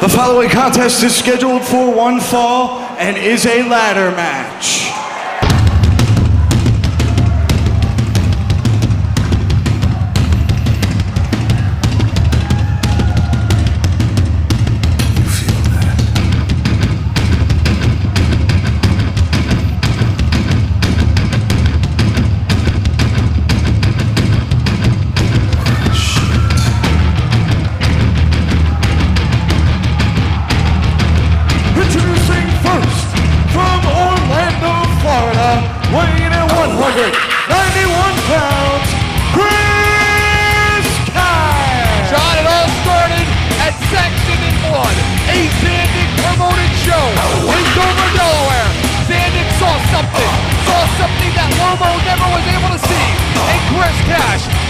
The following contest is scheduled for one fall and is a ladder match.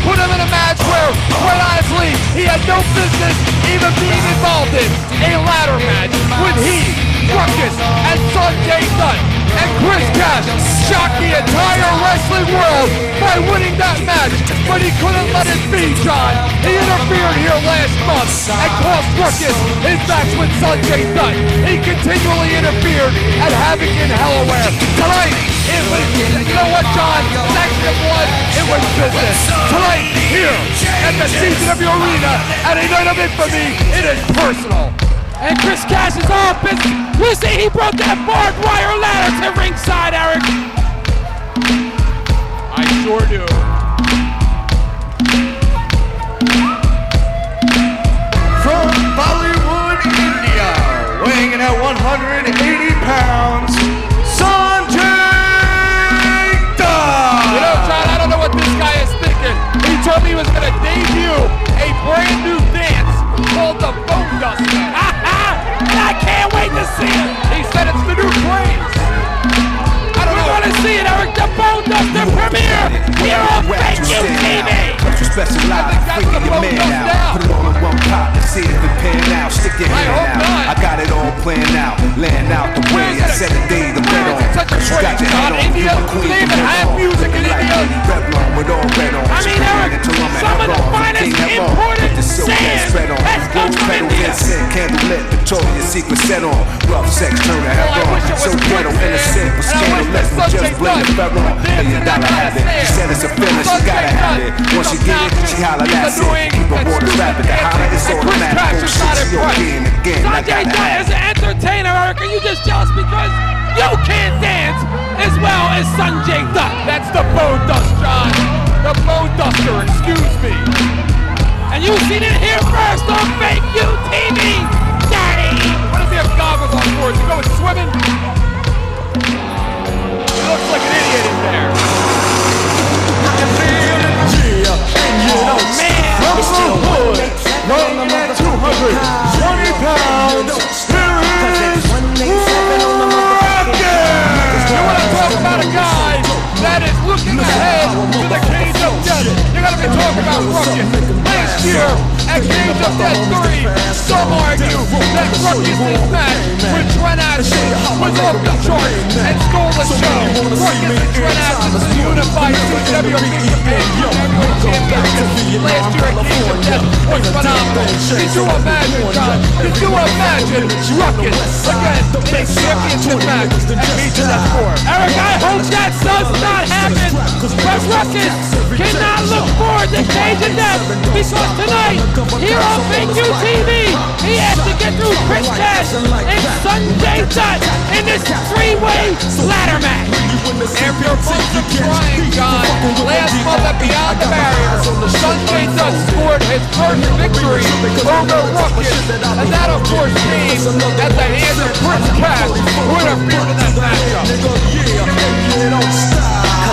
Put him in a match where, quite honestly, he had no business even being involved in. A ladder match with he, Ruckus, and Sonjay Dutt, and Chris Cash shocked the entire wrestling world by winning that match, but he couldn't let it be, John. He interfered here last month and cost Ruckus his match with Sonjay Dutt. He continually interfered at Havoc in Delaware. Tonight, it was, you know what, John? Section of blood, it was business. Tonight, here at the CZW Arena, at a night of infamy, it is personal. And Chris Cash is all business. You see, he brought that barbed wire ladder to ringside, Eric. I sure do. From Bollywood, India, weighing in at 180 pounds, Sonjay Dutt. You know, John, I don't know what this guy is thinking. He told me he was going to debut a brand new dance called the Bone Duster. I can't wait to see it. He said it's the new craze. I don't know. We're going to see it, Eric. The Bone Duster premiere here on Thank You TV. Special live, freaking your man now. Put it all in one pot and see if it pan out. Stick your hand out. I got it all planned out, laying out the way. I set the day to bet on. You got your head on, India, they even have music in India. With all red on. I mean, Eric, some of the finest imported sand has come from India. Candle lit, Victoria's Secret set on. Rough sex, turn the hell on. So ghetto, innocent, but scandalous. We just blame the fell on. $1 million habit. She said it's a feeling, she gotta have it. Once she get it, she holler, that's it. Keep her water rapid. The holler is automatic. She again, again. Sonjay Dutt is an entertainer, Eric, and you just jealous because you can't dance as well as Sonjay Dutt. That's the Bone Dust, John. The Bone Duster, excuse me. And you've seen it here first on Thank You TV, Daddy. What does he have goggles on for? Is he going swimming? He looks like an idiot in there. Oh man, from the hood, weighing at 220 pounds, here is Ruckus! You want to talk about a guy that is looking ahead to the Cage of Death? You got to be talking about Ruckus. Last year at Cage of Death 3, some argue that Ruckus' match with Trent Ashton was off the charts and stole the show. Ruckus and Trent Ashton's unified CZW Championship last year at Cage of Death was phenomenal. Did you imagine, John? Did you imagine Ruckus again in a championship match at Cage of Death 4? Eric, I hope that does not happen, but Ruckus cannot look forward to Cage of Death because tonight, here on Thank You TV, he has to get through Chris Cash and Sonjay Dutt in this three-way ladder match. After months of trying, John, last month at Beyond the Barrier, Sonjay Dutt scored his first victory over Ruckus, and that of course came at the hands of Chris Cash, who interfered in that matchup.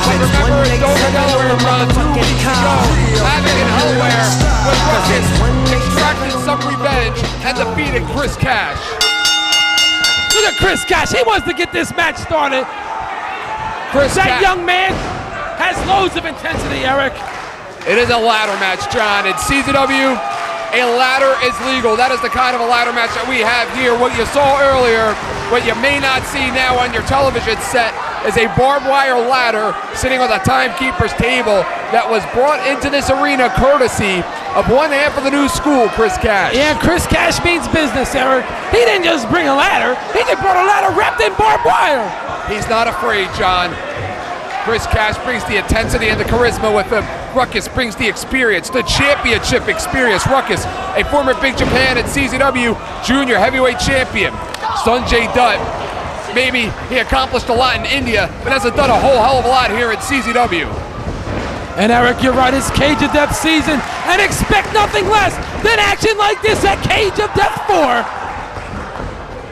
I remember in Dover, Delaware, around 2 weeks ago, Havoc in Delaware, when Ruckus extracted some revenge and defeated Chris Cash. Look at Chris Cash, he wants to get this match started. That young man has loads of intensity, Eric. It is a ladder match, John. In CZW, a ladder is legal. That is the kind of a ladder match that we have here. What you saw earlier, what you may not see now on your television set, is a barbed wire ladder sitting on the timekeeper's table. that was brought into this arena courtesy of one half of the new school, Chris Cash. Yeah, Chris Cash means business, Eric. He didn't just bring a ladder. He just brought a ladder wrapped in barbed wire. He's not afraid, John. Chris Cash brings the intensity and the charisma with him. Ruckus brings the experience, the championship experience. Ruckus, a former Big Japan and CZW junior heavyweight champion. Sonjay Dutt, maybe he accomplished a lot in India, but hasn't done a whole hell of a lot here at CZW. And Eric, you're right, it's Cage of Death season, and expect nothing less than action like this at Cage of Death 4.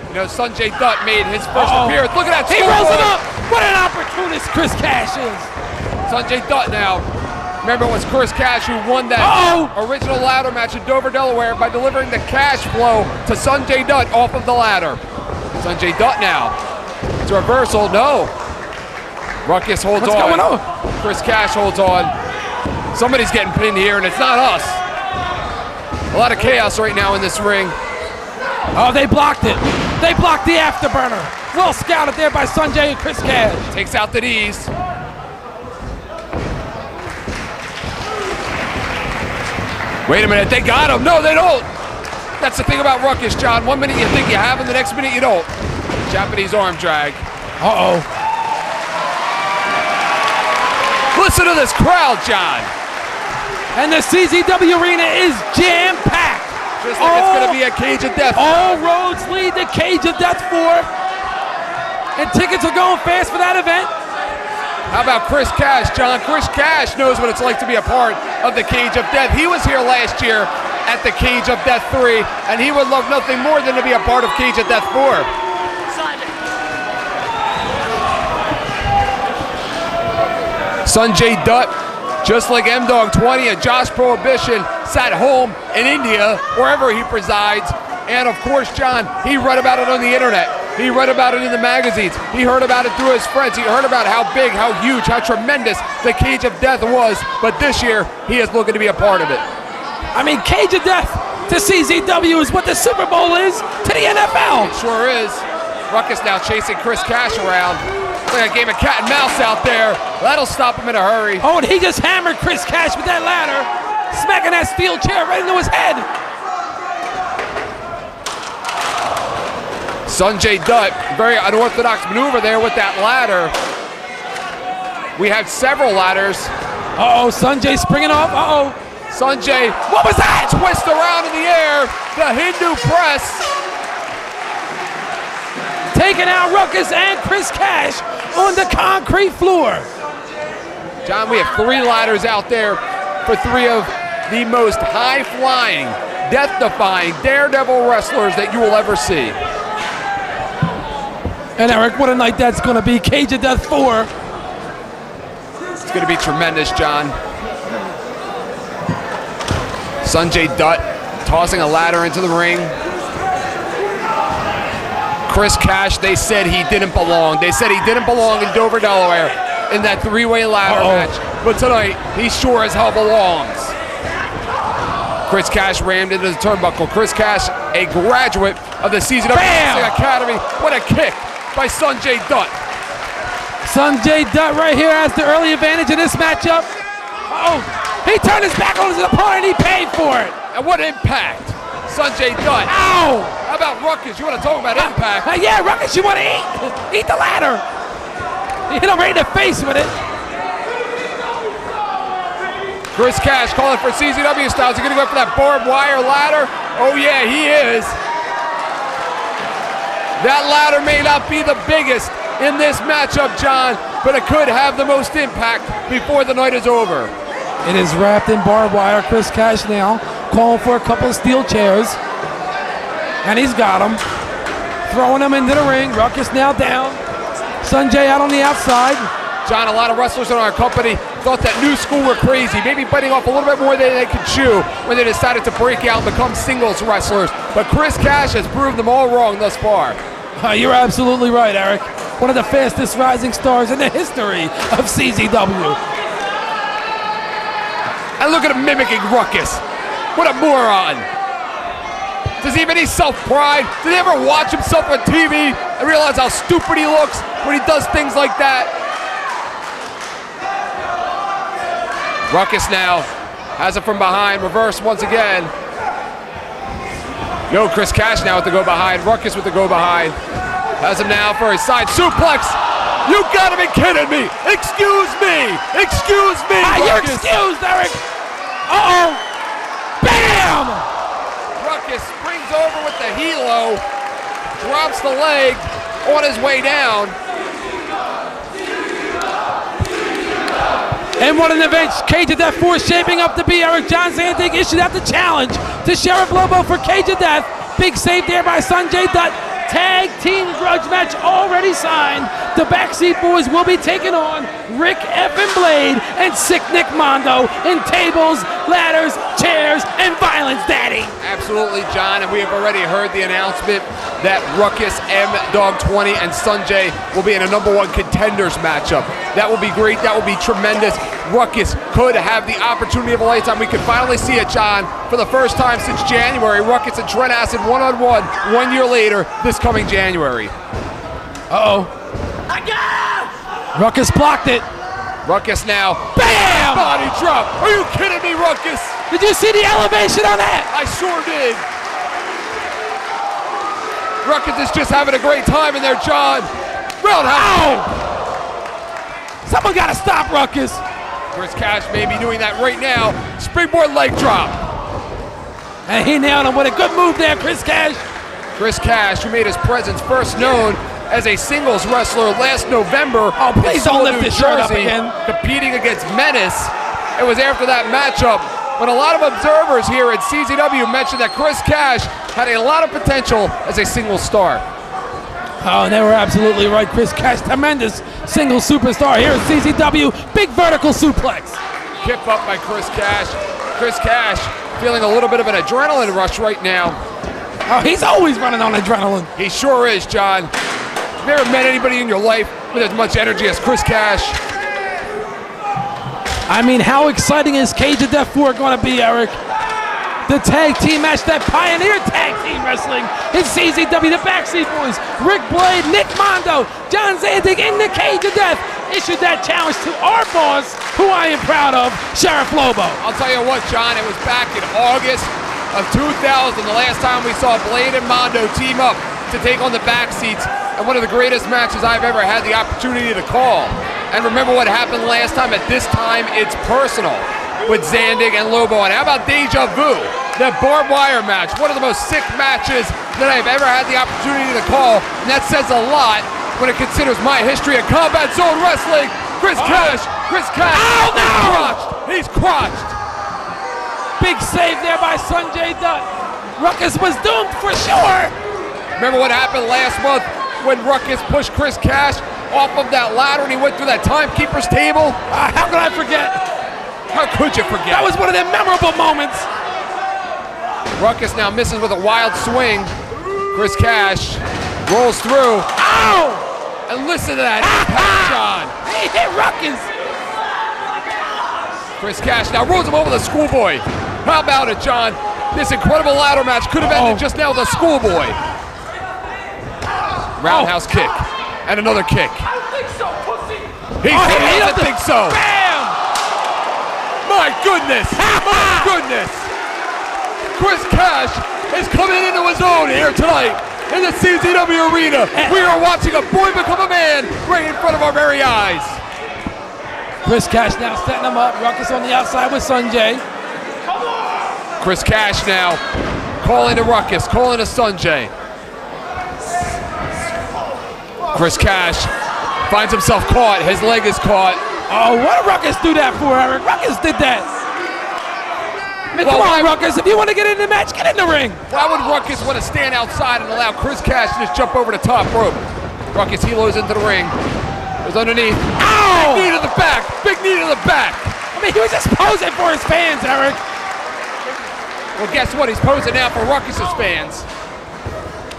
You know, Sonjay Dutt made his first appearance. Look at that. He rolls him up. What an opportunist Chris Cash is. Sonjay Dutt now. Remember, it was Chris Cash who won that original ladder match in Dover, Delaware by delivering the cash flow to Sonjay Dutt off of the ladder. Sonjay Dutt now. It's a reversal. No. Ruckus holds on. What's going on? Chris Cash holds on. Somebody's getting pinned here, and it's not us. A lot of chaos right now in this ring. Oh, they blocked it. They blocked the afterburner. Well scouted there by Sonjay and Chris Cash. Takes out the knees. Wait a minute, they got him. No, they don't. That's the thing about Ruckus, John. 1 minute you think you have him, the next minute you don't. Japanese arm drag. Uh-oh. Listen to this crowd, John. And the CZW arena is jam-packed. Just like it's going to be a Cage of Death. All roads lead to Cage of Death 4. And tickets are going fast for that event. How about Chris Cash, John? Chris Cash knows what it's like to be a part of the Cage of Death. He was here last year at the Cage of Death 3, and he would love nothing more than to be a part of Cage of Death 4. Sonjay Dutt, just like M-Dog 20 and Josh Prohibition, sat home in India, wherever he presides. And of course, John, he read about it on the internet. He read about it in the magazines. He heard about it through his friends. He heard about how big, how huge, how tremendous the Cage of Death was. But this year, he is looking to be a part of it. I mean, Cage of Death to CZW is what the Super Bowl is to the NFL. It sure is. Ruckus now chasing Chris Cash around. It's like a game of cat and mouse out there. That'll stop him in a hurry. Oh, and he just hammered Chris Cash with that ladder, smacking that steel chair right into his head. Sonjay Dutt, very unorthodox maneuver there with that ladder. We have several ladders. Uh-oh, Sonjay springing off. Uh-oh. Sonjay, What was that? twist around in the air. The Hindu press. Taking out Ruckus and Chris Cash on the concrete floor. John, we have 3 ladders out there for 3 of the most high-flying, death-defying, daredevil wrestlers that you will ever see. And Eric, what a night that's going to be. Cage of Death 4. It's going to be tremendous, John. Sonjay Dutt tossing a ladder into the ring. Chris Cash, they said he didn't belong. They said he didn't belong in Dover, Delaware in that 3-way ladder match. But tonight, he sure as hell belongs. Chris Cash rammed into the turnbuckle. Chris Cash, a graduate of the CZW Academy. What a kick by Sonjay Dutt. Sonjay Dutt right here has the early advantage in this matchup. Uh-oh. He turned his back on his opponent and he paid for it. And what impact. Sonjay Dutt. Ow! How about Ruckus? You want to talk about impact? Yeah, Ruckus, you want to eat? Eat the ladder. He hit him right in the face with it. Chris Cash calling for CZW Styles. He's going to go for that barbed wire ladder. Oh, yeah, he is. That ladder may not be the biggest in this matchup, John, but it could have the most impact before the night is over. It is wrapped in barbed wire. Chris Cash now calling for a couple of steel chairs. And he's got him. Throwing him into the ring. Ruckus now down. Sonjay out on the outside. John, a lot of wrestlers in our company thought that new school were crazy, maybe biting off a little bit more than they could chew when they decided to break out and become singles wrestlers. But Chris Cash has proved them all wrong thus far. You're absolutely right, Eric. One of the fastest rising stars in the history of CZW. And look at him mimicking Ruckus. What a moron. Does he have any self-pride? Did he ever watch himself on TV and realize how stupid he looks when he does things like that? Ruckus now has it from behind, reverse once again. No, Chris Cash now with the go behind. Ruckus with the go behind. Has him now for a side suplex. You gotta be kidding me! Excuse me! Excuse me! You're excused, Eric! Uh-oh! Bam! Ruckus springs over with the helo, drops the leg on his way down. And what an event Cage of Death 4 shaping up to be. Eric John Zandig issued out the challenge to Sheriff Lobo for Cage of Death. Big save there by Sonjay Dutt. Tag team grudge match already signed. The Backseat Boys will be taking on Rick F. Blade and Sick Nick Mondo in tables, ladders, chairs, and violence, Daddy. Absolutely, John, and we have already heard the announcement that Ruckus, M-Dog 20, and Sonjay will be in a #1 contenders matchup. That will be great. That will be tremendous. Ruckus could have the opportunity of a lifetime. We could finally see it, John, for the first time since January. Ruckus and Trent Acid one-on-one 1 year later this coming January. Uh-oh. Ruckus blocked it. Ruckus now. Bam! Body drop. Are you kidding me, Ruckus? Did you see the elevation on that? I sure did. Ruckus is just having a great time in there, John. Roundhouse. Someone got to stop Ruckus. Chris Cash may be doing that right now. Springboard leg drop. And he nailed him with a good move there, Chris Cash. Chris Cash, who made his presence first known as a singles wrestler last November. Oh, please don't lift this shirt up again. Competing against Menace. It was after that matchup when a lot of observers here at CZW mentioned that Chris Cash had a lot of potential as a single star. Oh, and they were absolutely right. Chris Cash, tremendous single superstar here at CZW. Big vertical suplex. Kip up by Chris Cash. Chris Cash feeling a little bit of an adrenaline rush right now. Oh, he's always running on adrenaline. He sure is, John. You've never met anybody in your life with as much energy as Chris Cash. I mean, how exciting is Cage of Death 4 going to be, Eric? The tag team match that pioneered tag team wrestling in CZW, the Backseat Boys, Rick Blade, Nick Mondo, John Zandig in the Cage of Death issued that challenge to our boss, who I am proud of, Sheriff Lobo. I'll tell you what, John, it was back in August of 2000, the last time we saw Blade and Mondo team up to take on the Backseats, and one of the greatest matches I've ever had the opportunity to call. And remember what happened last time? At this time, it's personal with Zandig and Lobo. And how about Deja Vu? That barbed wire match, one of the most sick matches that I've ever had the opportunity to call, and that says a lot when it considers my history of Combat Zone Wrestling. Chris Cash! Oh, no! He's crotched! Big save there by Sonjay Dutt. Ruckus was doomed for sure. Remember what happened last month when Ruckus pushed Chris Cash off of that ladder and he went through that timekeeper's table? How could I forget? How could you forget? That was one of the memorable moments. Ruckus now misses with a wild swing. Chris Cash rolls through. Ow! And listen to that impact, John. He hit Ruckus. Chris Cash now rolls him over the schoolboy. How about it, John? This incredible ladder match could have ended just now with a schoolboy. Roundhouse kick. And another kick. I don't think so, pussy. He doesn't think so. Bam! My goodness! My goodness! Chris Cash is coming into his own here tonight in the CZW arena. We are watching a boy become a man right in front of our very eyes. Chris Cash now setting him up. Ruckus on the outside with Sonjay. Chris Cash now calling to Ruckus, calling to Sonjay. Chris Cash finds himself caught. His leg is caught. Oh, what did Ruckus do that for, Eric? Ruckus did that. I mean, come on, Ruckus. If you want to get in the match, get in the ring. Why would Ruckus want to stand outside and allow Chris Cash to just jump over the top rope? Ruckus helos into the ring. Goes underneath. Ow! Big knee to the back. Big knee to the back. I mean, he was just posing for his fans, Eric. Well, guess what? He's posing now for Ruckus's fans.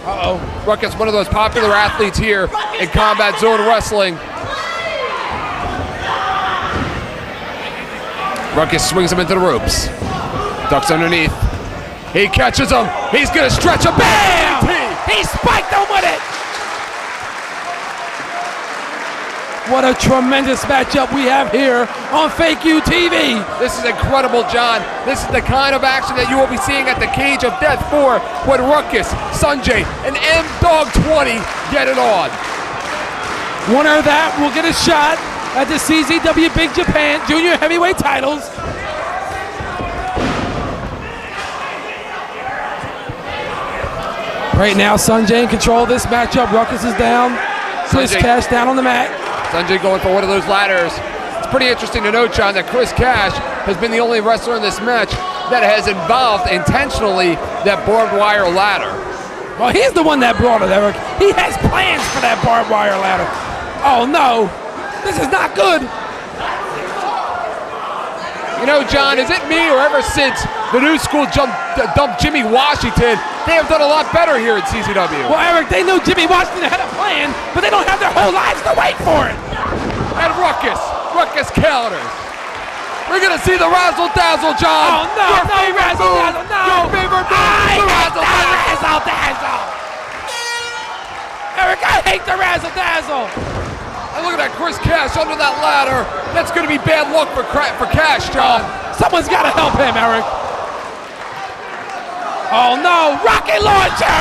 Uh-oh. Ruckus, one of those popular athletes here in Combat Zone Wrestling. Ruckus swings him into the ropes. Ducks underneath. He catches him. He's going to stretch him. Bam! He spiked him with it. What a tremendous matchup we have here on Fake You TV. This is incredible, John. This is the kind of action that you will be seeing at the Cage of Death 4 when Ruckus, Sonjay, and M-Dog20 get it on. Winner of that will get a shot at the CZW Big Japan Junior Heavyweight titles. Right now, Sonjay in control of this matchup. Ruckus is down. Chris Cash down on the mat. Sonjay going for one of those ladders. It's pretty interesting to note, John, that Chris Cash has been the only wrestler in this match that has involved intentionally that barbed wire ladder. Well, he's the one that brought it, Eric. He has plans for that barbed wire ladder. Oh, no. This is not good. You know, John, is it me or ever since the new school dumped Jimmy Washington, they have done a lot better here at CZW? Well, Eric, they knew Jimmy Washington had a plan, but they don't have their whole lives to wait for it. And Ruckus counters. We're going to see the razzle-dazzle, John. Oh, no, Your no, favorite razzle-dazzle, move. no. Your favorite move, the razzle-dazzle. Razzle-dazzle. Eric, I hate the razzle-dazzle. And look at that, Chris Cash under that ladder. That's going to be bad luck for Cash, John. Someone's got to help him, Eric. Oh, no, rocket launcher.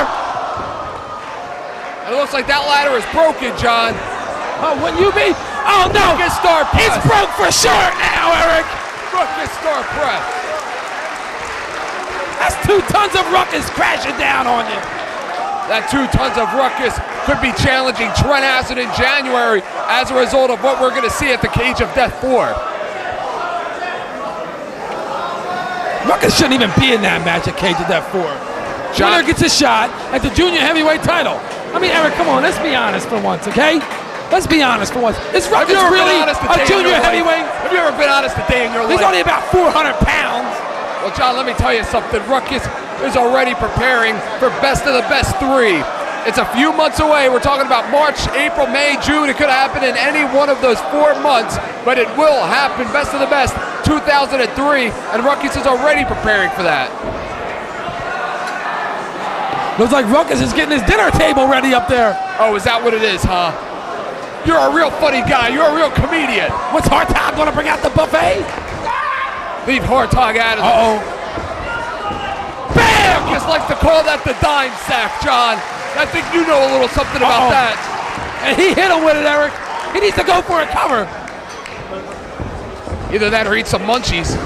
It looks like that ladder is broken, John. Oh, wouldn't you be? Oh, no. Ruckus star press. It's broke for sure now, Eric. Ruckus star press. That's 2 tons of Ruckus crashing down on you. That 2 tons of Ruckus could be challenging Trent Acid in January as a result of what we're going to see at the Cage of Death 4. Ruckus shouldn't even be in that match at Cage of Death 4. John Winner gets a shot at the junior heavyweight title. I mean, Eric, come on, let's be honest for once, okay? Let's be honest for once. Is Ruckus really a junior heavyweight? Have you ever been honest a day in your life? He's only about 400 pounds. Well, John, let me tell you something. Ruckus is already preparing for best of the best 3. It's a few months away. We're talking about March, April, May, June. It could happen in any one of those 4 months, but it will happen. Best of the best 2003, and Ruckus is already preparing for that. Looks like Ruckus is getting his dinner table ready up there. Oh, is that what it is, huh? You're a real funny guy. You're a real comedian. What's Hartog gonna bring out the buffet? Leave Hartog out of this. Uh-oh. Bam! Ruckus likes to call that the dime sack, John. I think you know a little something about that. And he hit him with it, Eric. He needs to go for a cover. Either that or eat some munchies.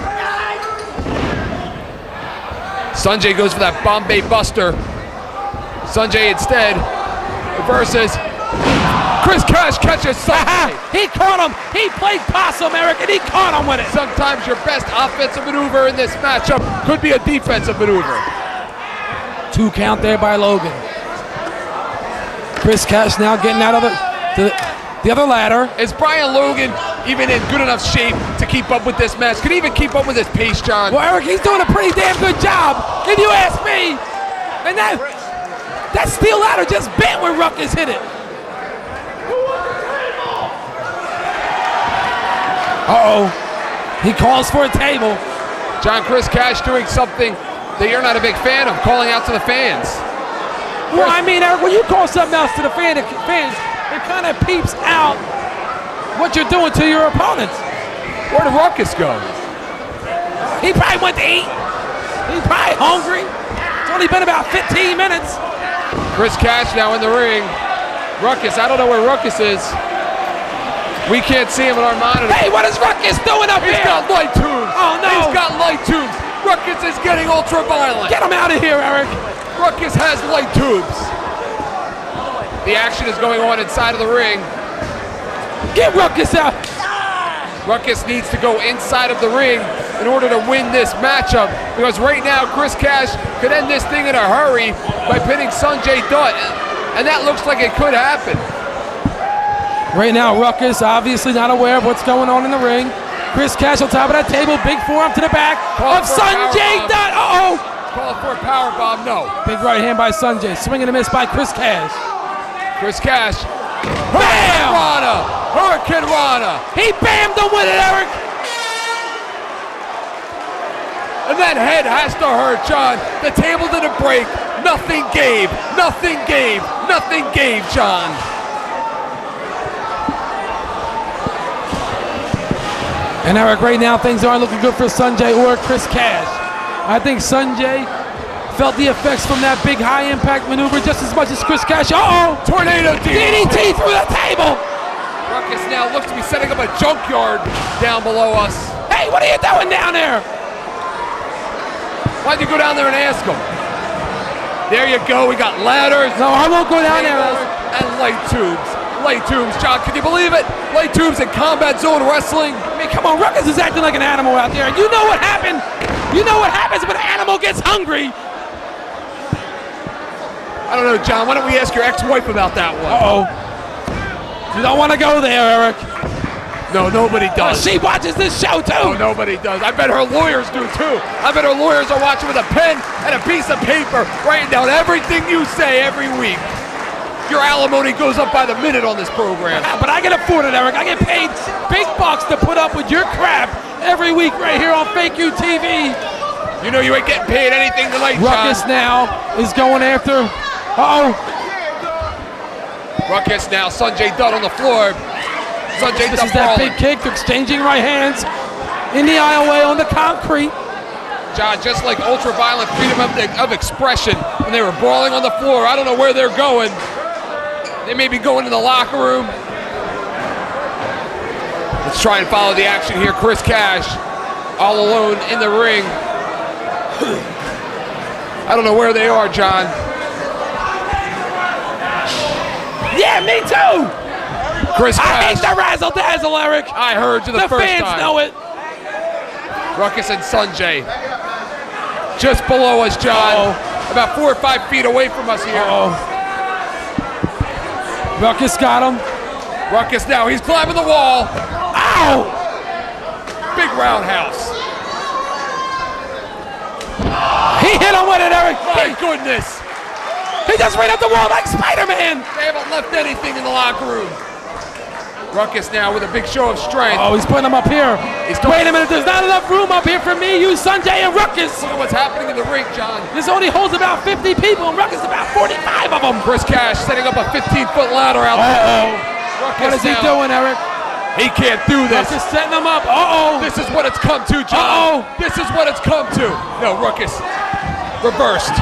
Sonjay goes for that Bombay Buster. Sonjay instead versus Chris Cash catches Sonjay. He caught him. He played possum, Eric, and he caught him with it. Sometimes your best offensive maneuver in this matchup could be a defensive maneuver. 2 count there by Logan. Chris Cash now getting out of the other ladder. Is Brian Logan even in good enough shape to keep up with this match? Could he even keep up with this pace, John? Well, Eric, he's doing a pretty damn good job, if you ask me. And that steel ladder just bent when Ruckus hit it. Uh-oh. He calls for a table. John, Chris Cash doing something that you're not a big fan of, calling out to the fans. Well, I mean, Eric, when you call something else to the fans, it kind of peeps out what you're doing to your opponents. Where did Ruckus go? He probably went to eat. He's probably hungry. It's only been about 15 minutes. Chris Cash now in the ring. Ruckus, I don't know where Ruckus is. We can't see him in our monitor. Hey, what is Ruckus doing up here? He's got light tubes. Oh, no. He's got light tubes. Ruckus is getting ultra violent. Get him out of here, Eric. Ruckus has light tubes. The action is going on inside of the ring. Get Ruckus out. Ruckus needs to go inside of the ring in order to win this matchup, because right now Chris Cash could end this thing in a hurry by pinning Sonjay Dutt, and that looks like it could happen. Right now, Ruckus obviously not aware of what's going on in the ring. Chris Cash on top of that table, big forearm to the back of Sonjay Dutt. Uh-oh. Call for a power bomb, no. Big right hand by Sonjay, swing and a miss by Chris Cash. Chris Cash. Bam! Hurricane Rana. He bammed him with it, Eric. And that head has to hurt, John. The table didn't break. Nothing gave. Nothing gave. Nothing gave, John. And Eric, right now things aren't looking good for Sonjay or Chris Cash. I think Sonjay felt the effects from that big high impact maneuver just as much as Chris Cash. Tornado DDT through the table! Ruckus now looks to be setting up a junkyard down below us. Hey, what are you doing down there? Why'd you go down there and ask him? There you go, we got ladders. No, I won't go down there. And light tubes. Light tubes, John, can you believe it? Light tubes in Combat Zone Wrestling. I mean, come on, Ruckus is acting like an animal out there. You know what happened? You know what happens when an animal gets hungry. I don't know, John, why don't we ask your ex-wife about that one? Uh-oh. You don't want to go there, Eric. No, nobody does. She watches this show, too. No, nobody does. I bet her lawyers do, too. I bet her lawyers are watching with a pen and a piece of paper, writing down everything you say every week. Your alimony goes up by the minute on this program. But I can afford it, Eric. I get paid big bucks to put up with your crap every week right here on Fake You TV. You know you ain't getting paid anything tonight, Ruckus John. now is going after. Ruckus now, Sonjay Dutt on the floor. Sonjay This Dutt is that falling. big kick, exchanging right hands in the aisleway on the concrete. John, just like ultra-violent freedom of expression when they were brawling on the floor. I don't know where they're going. They may be going to the locker room. Let's try and follow the action here. Chris Cash all alone in the ring. I don't know where they are, John. Yeah, me too. Chris Cash. I hate the razzle-dazzle, Eric. I heard you the first time. The fans know it. Ruckus and Sonjay. Just below us, John. About 4 or 5 feet away from us here. Ruckus got him. Ruckus now, he's climbing the wall. Ow! Big roundhouse. He hit him with it, Eric. My goodness. He just ran up the wall like Spider-Man. They haven't left anything in the locker room. Ruckus now with a big show of strength. Oh, he's putting him up here. Wait a minute, there's not enough room up here for me, you, Sonjay, and Ruckus. Look at what's happening in the ring, John. This only holds about 50 people, and Ruckus about 45 of them. Chris Cash setting up a 15-foot ladder out there. What is he doing, Eric? He can't do this. Ruckus setting him up. This is what it's come to, John. This is what it's come to. No, Ruckus reversed.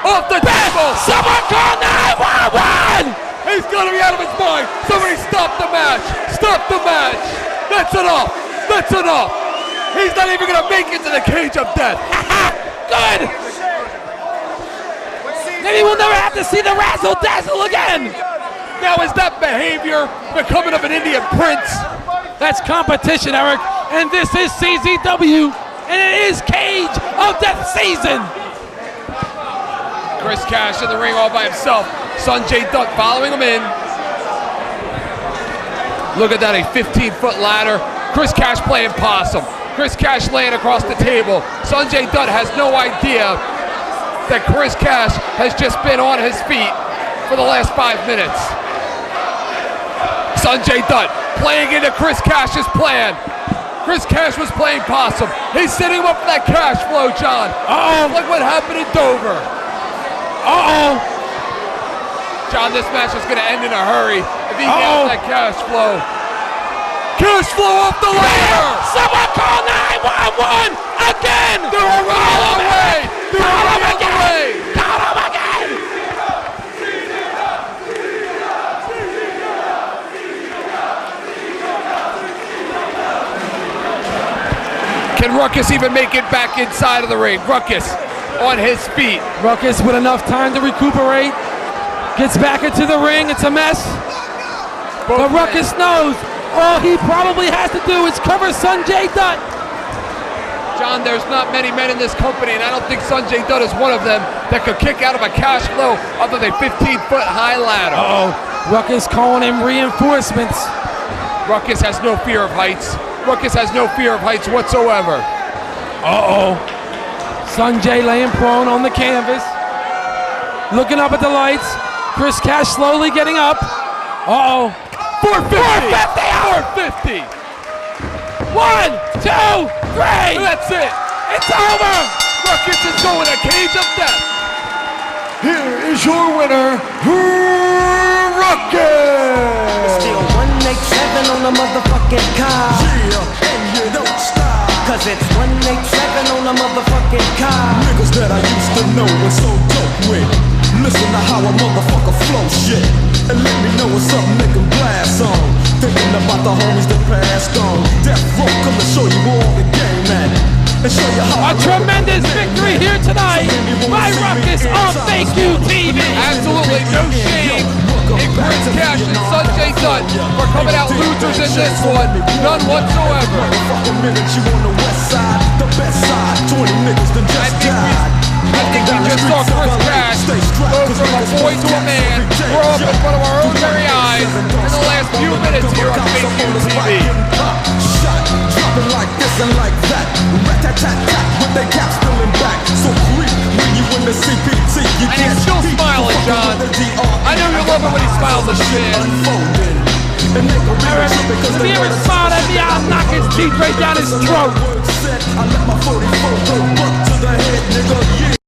Off the table. Someone call 911! He's gonna be out of his mind. Somebody stop the match. Stop the match. That's enough. That's enough. He's not even gonna make it to the cage of death. Good. Maybe we'll never have to see the razzle-dazzle again. Now is that behavior becoming of an Indian prince? That's competition, Eric. And this is CZW. And it is Cage of Death season. Chris Cash in the ring all by himself. Sonjay Dutt following him in. Look at that, a 15-foot ladder. Chris Cash playing possum. Chris Cash laying across the table. Sonjay Dutt has no idea that Chris Cash has just been on his feet for the last 5 minutes. Sonjay Dutt playing into Chris Cash's plan. Chris Cash was playing possum. He's setting him up for that cash flow, John. Like what happened in Dover. John, this match is going to end in a hurry if he gets that cash flow. Cash flow off the ladder! Someone call 911 again! They're running all the way! They're running all the way! Call him again! Can Ruckus even make it back inside of the ring? Ruckus on his feet. Ruckus with enough time to recuperate. Gets back into the ring. It's a mess. But Ruckus knows all he probably has to do is cover Sonjay Dutt. John, there's not many men in this company, and I don't think Sonjay Dutt is one of them that could kick out of a cash flow other than a 15-foot high ladder. Ruckus calling in reinforcements. Ruckus has no fear of heights. Ruckus has no fear of heights whatsoever. Sonjay laying prone on the canvas. Looking up at the lights. Chris Cash slowly getting up. 450! 450! 1, 2, 3! That's it! It's over! Ruckus is going to cage of death! Here is your winner, Ruckus! 187 on the motherfucking car. Yeah, and you don't stop. Cause it's 187 on the motherfucking car. Niggas that I used to know and so dope with. Listen to how a motherfucker flow shit. And let me know what's up, nigga, blast on. Thinking about the homies that passed on. Death Row, come to show you all the game at. And show you how A tremendous victory here tonight by Ruckus on Thank You TV. Absolutely no shame in Chris Cash and Sonjay Dutt for coming out losers in this one. None whatsoever. Fucking minute you on the west side, the best side. 20 niggas that just died. I think we just saw Chris Cash go from a boy to a man, grow up in front of our own very eyes in the last few minutes here on Thank You TV. Shot, dropping like this and like that. Rat-tat-tat-tat with their caps spilling back. So creep when you in the CPT. You And he's still smiling, John. I know you love it when he smiles at shit. If he ever smiled at me, I'll knock his teeth right down his throat. I let my 44 go buck to the head, nigga, yeah.